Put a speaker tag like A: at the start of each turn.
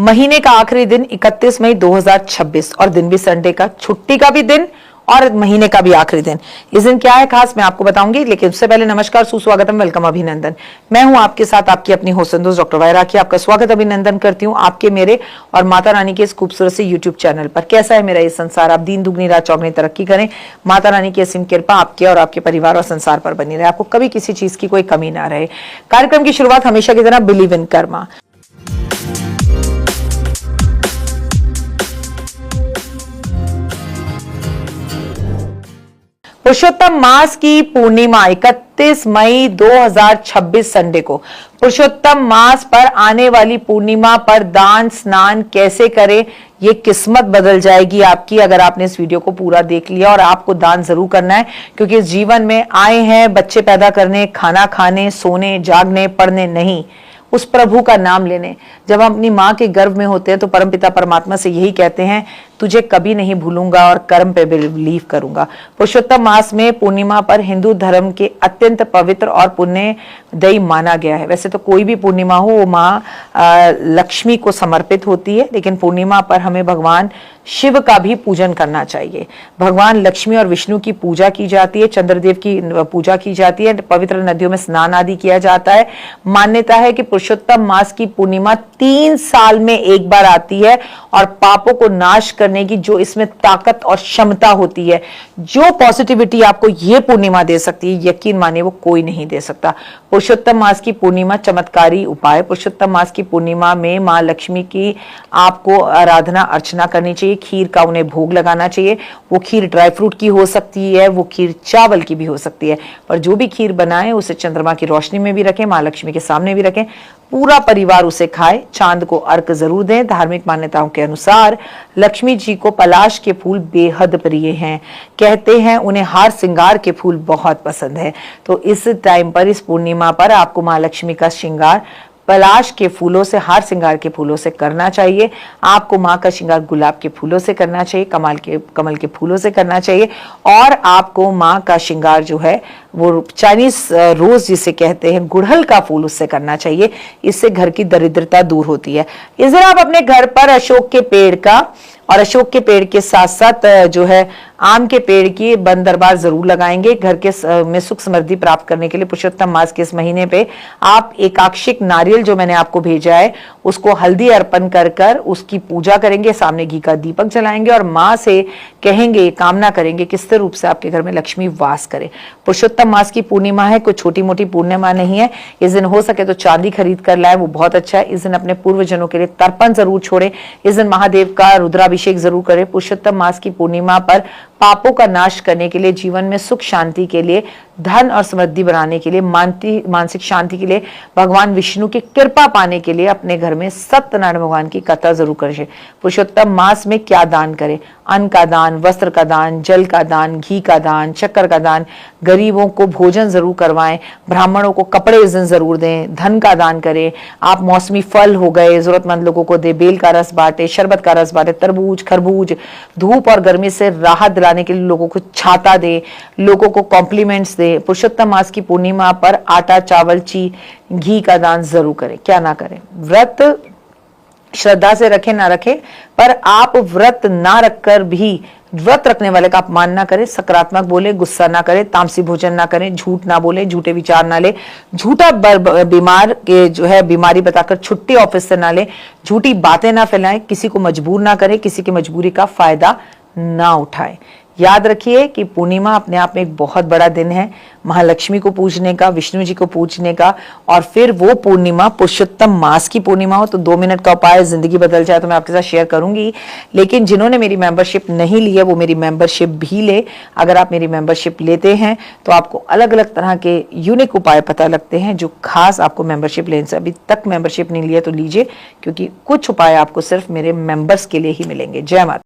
A: महीने का आखिरी दिन 31 मई 2026 और दिन भी संडे का, छुट्टी का भी दिन और महीने का भी आखिरी दिन। इस दिन क्या है खास मैं आपको बताऊंगी, लेकिन उससे पहले नमस्कार, सुस्वागतम, वेलकम, अभिनंदन। मैं हूं आपके साथ आपकी अपनी होस्ट दोस्त डॉक्टर वायरा की। आपका स्वागत अभिनंदन करती हूं आपके, मेरे और माता रानी के इस खूबसूरत से यूट्यूब चैनल पर। कैसा है मेरा ये संसार, आप दिन दुगनी रात चौगनी तरक्की करें, माता रानी की असीम कृपा आपके और आपके परिवार और संसार पर बनी रहे, आपको कभी किसी चीज की कोई कमी ना रहे। कार्यक्रम की शुरुआत हमेशा की तरह बिलीव इन कर्मा। पुरुषोत्तम मास की पूर्णिमा 31 मई 2026 संडे को पुरुषोत्तम मास पर आने वाली पूर्णिमा पर दान स्नान कैसे करें, ये किस्मत बदल जाएगी आपकी अगर आपने इस वीडियो को पूरा देख लिया। और आपको दान जरूर करना है, क्योंकि इस जीवन में आए हैं बच्चे पैदा करने, खाना खाने, सोने, जागने, पढ़ने नहीं, उस प्रभु का नाम लेने। जब हम अपनी माँ के गर्भ में होते हैं तो परमपिता परमात्मा से यही कहते हैं, तुझे कभी नहीं भूलूंगा और कर्म पे बिलीव करूंगा। पुरुषोत्तम मास में पूर्णिमा पर हिंदू धर्म के अत्यंत पवित्र और पुण्यदायी माना गया है। वैसे तो कोई भी पूर्णिमा हो वो माँ लक्ष्मी को समर्पित होती है, लेकिन पूर्णिमा पर हमें भगवान शिव का भी पूजन करना चाहिए। भगवान लक्ष्मी और विष्णु की पूजा की जाती है, चंद्रदेव की पूजा की जाती है, पवित्र नदियों में स्नान आदि किया जाता है। मान्यता है कि पुरुषोत्तम मास की पूर्णिमा 3 साल में एक बार आती है और पापों को नाश करने की जो इसमें ताकत और क्षमता होती है, जो पॉजिटिविटी आपको ये पूर्णिमा दे सकती है, यकीन मानिए वो कोई नहीं दे सकता। पुरुषोत्तम मास की पूर्णिमा चमत्कारी उपाय। पुरुषोत्तम मास की पूर्णिमा में मां लक्ष्मी की आपको आराधना अर्चना करनी चाहिए, खीर का उन्हें भोग लगाना चाहिए। वो खीर ड्राई फ्रूट की हो सकती है, वो खीर चावल की भी हो सकती है, पर जो भी खीर बनाए उसे चंद्रमा की रोशनी में भी रखें, मां लक्ष्मी के सामने भी रखें, पूरा परिवार उसे खाए। चांद को अर्घ जरूर दें। धार्मिक मान्यताओं के अनुसार लक्ष्मी जी को पलाश के फूल बेहद प्रिय हैं, कहते हैं उन्हें हार श्रृंगार के फूल बहुत पसंद है। तो इस टाइम पर, इस पूर्णिमा पर आपको मां लक्ष्मी का श्रृंगार पलाश के फूलों से, हार श्रृंगार के फूलों से करना चाहिए। आपको माँ का श्रृंगार गुलाब के फूलों से करना चाहिए, कमल के फूलों से करना चाहिए। और आपको माँ का श्रृंगार जो है वो चाइनीज रोज जिसे कहते हैं, गुड़हल का फूल, उससे करना चाहिए। इससे घर की दरिद्रता दूर होती है। इस दिन आप अपने घर पर अशोक के पेड़ का और अशोक के पेड़ के साथ साथ जो है आम के पेड़ की बन दरबार जरूर लगाएंगे। घर के में सुख समृद्धि प्राप्त करने के लिए पुरुषोत्तम मास के इस महीने पे आप एकाक्षिक नारियल जो मैंने आपको भेजा है उसको हल्दी अर्पण कर कर उसकी पूजा करेंगे, सामने घी का दीपक जलाएंगे और माँ से कहेंगे, कामना करेंगे कि स्थिर रूप से आपके घर में लक्ष्मी वास करे। पुरुषोत्तम मास की पूर्णिमा है, कोई छोटी मोटी पूर्णिमा नहीं है। इस दिन हो सके तो चांदी खरीद कर लाए, वो बहुत अच्छा है। इस दिन अपने पूर्वजनों के लिए तर्पण जरूर छोड़े। इस दिन महादेव का रुद्राभिषेक जरूर करें। पुरुषोत्तम मास की पूर्णिमा पर पापों का नाश करने के लिए, जीवन में सुख शांति के लिए, धन और समृद्धि बनाने के लिए, मानसिक शांति के लिए, भगवान विष्णु की कृपा पाने के लिए अपने घर में सत्यनारायण भगवान की कथा जरूर करें। पुरुषोत्तम मास में क्या दान करें? अन्न का दान, वस्त्र का दान, जल का दान, घी का दान, शक्कर का दान, गरीबों को भोजन जरूर करवाएं, ब्राह्मणों को कपड़े इस दिन जरूर दें, धन का दान करें। आप मौसमी फल हो गए जरूरतमंद लोगों को दे, बेल का रस बांटे, शरबत का रस बांटे, तरबूज, खरबूज, धूप और गर्मी से राहत दिलाने के लिए लोगों को छाता दे, लोगों को कॉम्प्लीमेंट्स दे। पुरुषोत्तम मास की पूर्णिमा पर आटा, चावल, घी का दान जरूर करें। क्या ना करें? व्रत श्रद्धा से रखें ना रखें, पर आप व्रत ना रखकर भी व्रत रखने वाले का अपमान ना करें, सकारात्मक बोले, गुस्सा ना करें, तामसी भोजन ना करें, झूठ ना बोले, झूठे विचार ना ले, झूठा बीमार के जो है बीमारी बताकर छुट्टी ऑफिस से ना ले, झूठी बातें ना फैलाएं, किसी को मजबूर ना करें, किसी की मजबूरी का फायदा ना उठाएं। याद रखिए कि पूर्णिमा अपने आप में एक बहुत बड़ा दिन है, महालक्ष्मी को पूजने का, विष्णु जी को पूजने का। और फिर वो पूर्णिमा पुरुषोत्तम मास की पूर्णिमा हो तो 2 मिनट का उपाय जिंदगी बदल जाए तो मैं आपके साथ शेयर करूंगी। लेकिन जिन्होंने मेरी मेंबरशिप नहीं ली है वो मेरी मेंबरशिप भी ले। अगर आप मेरी मेंबरशिप लेते हैं तो आपको अलग अलग तरह के यूनिक उपाय पता लगते हैं जो खास आपको मेंबरशिप लेने से, अभी तक मेंबरशिप नहीं लिया तो लीजिए, क्योंकि कुछ उपाय आपको सिर्फ मेरे मेंबर्स के लिए ही मिलेंगे। जय माता।